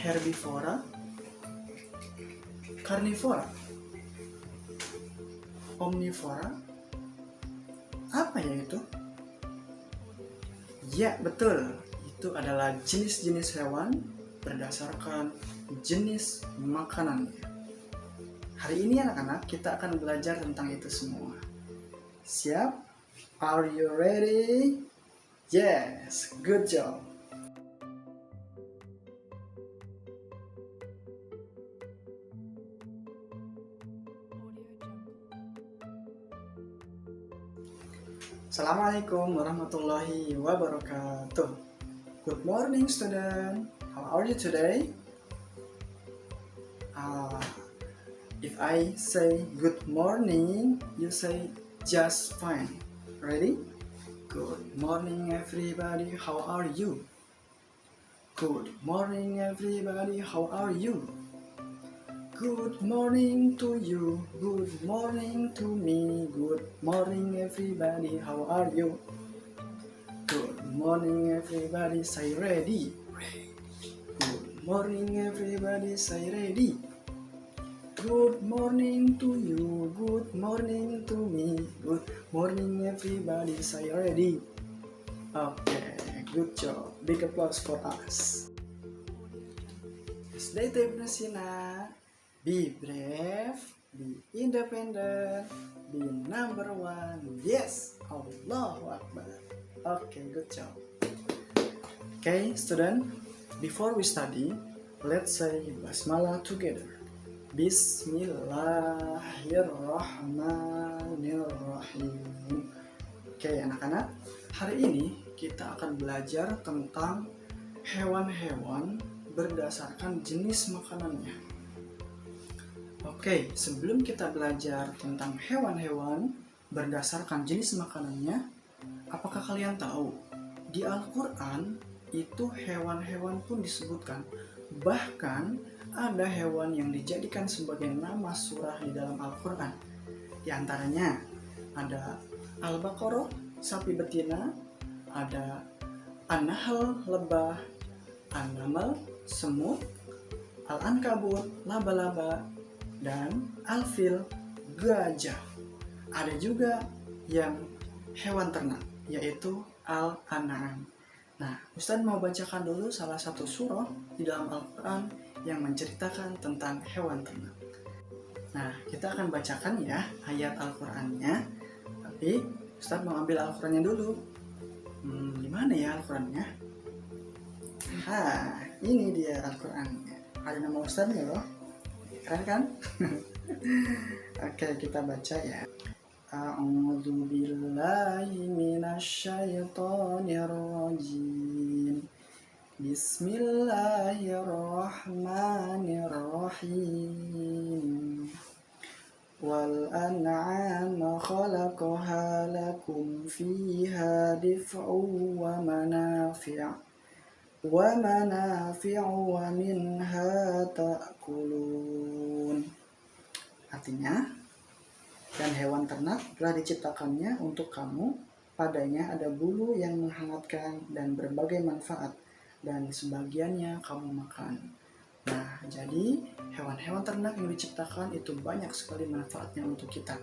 herbivora, karnivora, omnivora. Apa ya itu? Ya, betul. Itu adalah jenis-jenis hewan berdasarkan jenis makanannya. Hari ini anak-anak kita akan belajar tentang itu semua. Siap? Are you ready? Yes, good job. Assalamualaikum warahmatullahi wabarakatuh. Good morning, student. How are you today? If I say good morning, you say just fine. Ready? Good morning, everybody. How are you? Good morning, everybody. How are you? Good morning to you. Good morning to me. Good morning, everybody. How are you? Good morning, everybody. Say ready. Good morning, everybody. Say ready. Good morning to you. Good morning to me. Good morning, everybody. Say ready. Okay, good job. Big applause for us. Stay Nasina. Be brave, be independent, be number one. Yes, Allahu Akbar. Okay, good job. Okay, student, before we study, let's say Basmalah together. Bismillahirrahmanirrahim. Oke, anak-anak, hari ini kita akan belajar tentang hewan-hewan berdasarkan jenis makanannya. Oke, sebelum kita belajar tentang hewan-hewan berdasarkan jenis makanannya, apakah kalian tahu di Al-Quran itu hewan-hewan pun disebutkan. Bahkan ada hewan yang dijadikan sebagai nama surah di dalam Al-Quran. Di antaranya ada Al-Baqarah, sapi betina, ada An-Nahl, lebah, An-Naml, semut, Al-Ankabut, laba-laba, dan Al-Fil, gajah. Ada juga yang hewan ternak, yaitu Al-An'am. Nah, Ustadz mau bacakan dulu salah satu surah di dalam Al-Quran yang menceritakan tentang hewan ternak. Nah, kita akan bacakan ya ayat Al-Qurannya. Tapi Ustadz mau ambil Al-Qurannya dulu. Di mana ya Al-Qurannya? Ini dia Al-Qurannya. Ada nama Ustadznya loh. Keren kan? Oke, kita baca ya. A'udzu billahi minasyaitonir rajim. Bismillahirrahmanirrahim. Wal an'ama khalaqaha lakum fiha dif'un wa manafi'. Wa manafi'u wa minha ta'kulun. Artinya, dan hewan ternak telah diciptakannya untuk kamu, padanya ada bulu yang menghangatkan dan berbagai manfaat, dan sebagiannya kamu makan. Nah, jadi hewan-hewan ternak yang diciptakan itu banyak sekali manfaatnya untuk kita.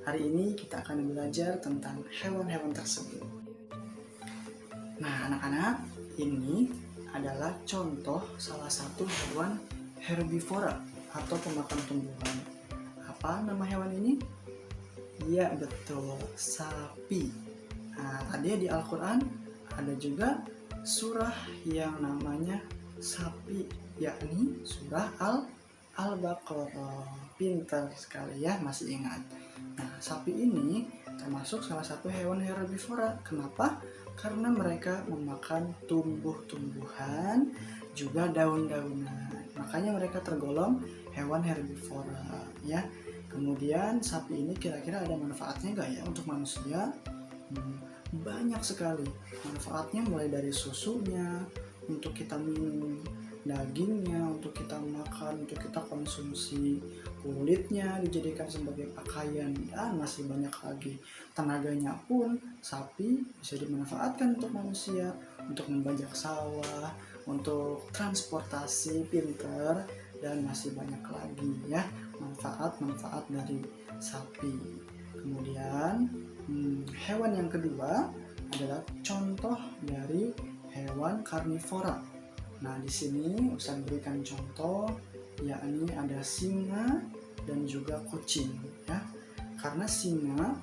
Hari ini kita akan belajar tentang hewan-hewan tersebut. Nah, anak-anak, ini adalah contoh salah satu hewan herbivora atau pemakan tumbuhan. Apa nama hewan ini? Ya, betul, sapi. Nah, tadi di Al-Quran ada juga surah yang namanya sapi, yakni surah Al-Baqarah. Pintar sekali ya, masih ingat. Nah, sapi ini termasuk salah satu hewan herbivora. Kenapa? Karena mereka memakan tumbuh-tumbuhan, juga daun-daunan. Makanya mereka tergolong hewan herbivora ya. Kemudian sapi ini kira-kira ada manfaatnya nggak ya untuk manusia? Banyak sekali manfaatnya, mulai dari susunya, untuk kita minum, dagingnya untuk kita makan, untuk kita konsumsi, kulitnya dijadikan sebagai pakaian, dan masih banyak lagi. Tenaganya pun sapi bisa dimanfaatkan untuk manusia, untuk membajak sawah, untuk transportasi pinter, dan masih banyak lagi ya manfaat-manfaat dari sapi. Kemudian hewan yang kedua adalah contoh dari hewan karnivora. Nah, di sini Ustaz berikan contoh, yakni ada singa dan juga kucing ya. Karena singa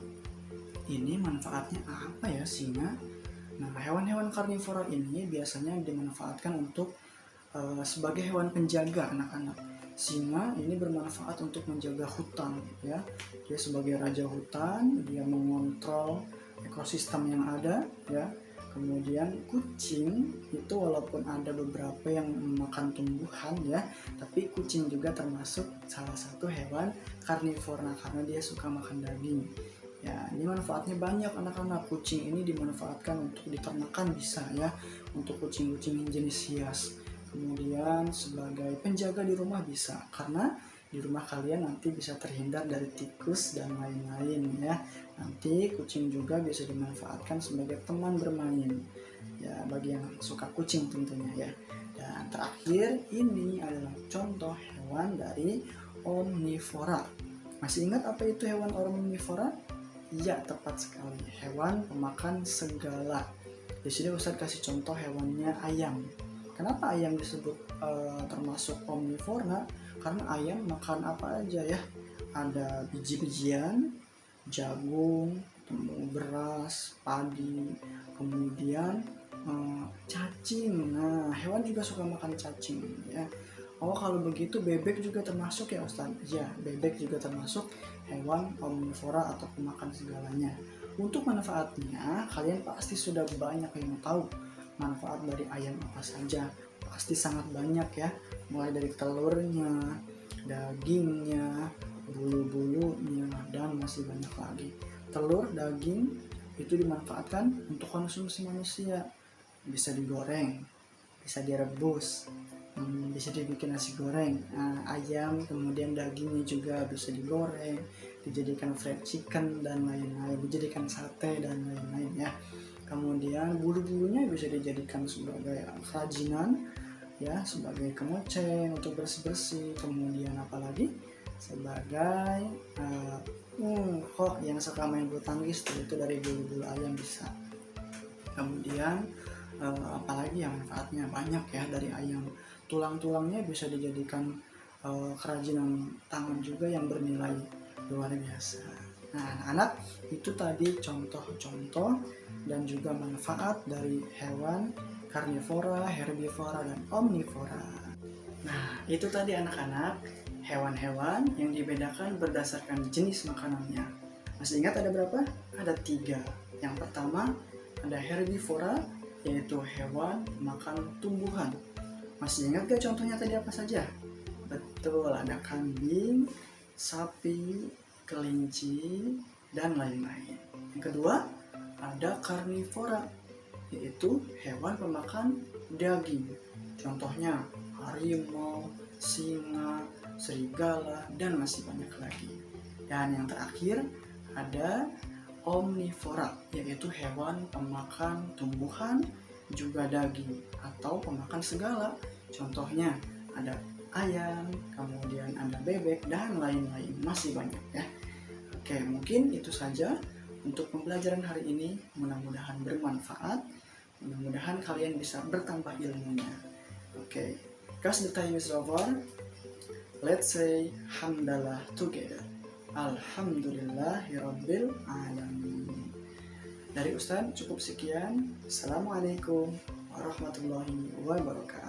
ini manfaatnya apa ya singa? Nah, hewan-hewan karnivora ini biasanya dimanfaatkan untuk sebagai hewan penjaga anak-anak. Singa ini bermanfaat untuk menjaga hutan ya. Dia sebagai raja hutan, dia mengontrol ekosistem yang ada ya. Kemudian kucing itu walaupun ada beberapa yang memakan tumbuhan ya, tapi kucing juga termasuk salah satu hewan karnivora karena dia suka makan daging. Ya, ini manfaatnya banyak anak-anak. Kucing ini dimanfaatkan untuk diternakan bisa ya, untuk kucing-kucing jenis hias. Kemudian sebagai penjaga di rumah bisa, karena di rumah kalian nanti bisa terhindar dari tikus dan lain-lain ya. Nanti kucing juga bisa dimanfaatkan sebagai teman bermain ya, bagi yang suka kucing tentunya ya. Dan terakhir, ini adalah contoh hewan dari omnivora. Masih ingat apa itu hewan omnivora? Iya, tepat sekali, hewan pemakan segala. Di sini Ustadz kasih contoh hewannya ayam. Kenapa ayam disebut termasuk omnivora? Karena ayam makan apa aja ya. Ada biji-bijian, jagung, beras, padi, kemudian cacing. Nah, hewan juga suka makan cacing ya. Oh, kalau begitu bebek juga termasuk ya Ustaz? Ya, bebek juga termasuk hewan omnivora atau pemakan segalanya. Untuk manfaatnya, kalian pasti sudah banyak yang tahu manfaat dari ayam apa saja. Pasti sangat banyak ya, mulai dari telurnya, dagingnya, bulu-bulunya, dan masih banyak lagi. Telur, daging itu dimanfaatkan untuk konsumsi manusia. Bisa digoreng, bisa direbus, bisa dibikin nasi goreng. Ayam kemudian dagingnya juga bisa digoreng, dijadikan fried chicken dan lain-lain, dijadikan sate dan lain-lain ya. Kemudian bulu-bulunya bisa dijadikan sebagai kerajinan ya, sebagai kemoceng untuk bersih-bersih. Kemudian apalagi sebagai kok yang suka main bulu tangkis itu dari bulu-bulu ayam bisa. Kemudian apalagi yang manfaatnya banyak ya dari ayam. Tulang-tulangnya bisa dijadikan kerajinan tangan juga yang bernilai luar biasa. Nah, anak-anak, itu tadi contoh-contoh dan juga manfaat dari hewan karnivora, herbivora, dan omnivora. Nah, itu tadi anak-anak, hewan-hewan yang dibedakan berdasarkan jenis makanannya. Masih ingat ada berapa? Ada 3. Yang pertama ada herbivora, yaitu hewan makan tumbuhan. Masih ingat gak contohnya tadi apa saja? Betul, ada kambing, sapi, kelinci, dan lain-lain. Yang kedua, ada karnivora, yaitu hewan pemakan daging. Contohnya harimau, singa, serigala, dan masih banyak lagi. Dan yang terakhir, ada omnivora, yaitu hewan pemakan tumbuhan juga daging atau pemakan segala. Contohnya ada ayam, kemudian ada bebek, dan lain-lain, masih banyak ya. Oke, mungkin itu saja untuk pembelajaran hari ini. Mudah-mudahan bermanfaat, mudah-mudahan kalian bisa bertambah ilmunya. Oke, because the time is over, let's say hamdalah together. Alhamdulillahirabbil alamin. Dari Ustaz cukup sekian. Assalamualaikum warahmatullahi wabarakatuh.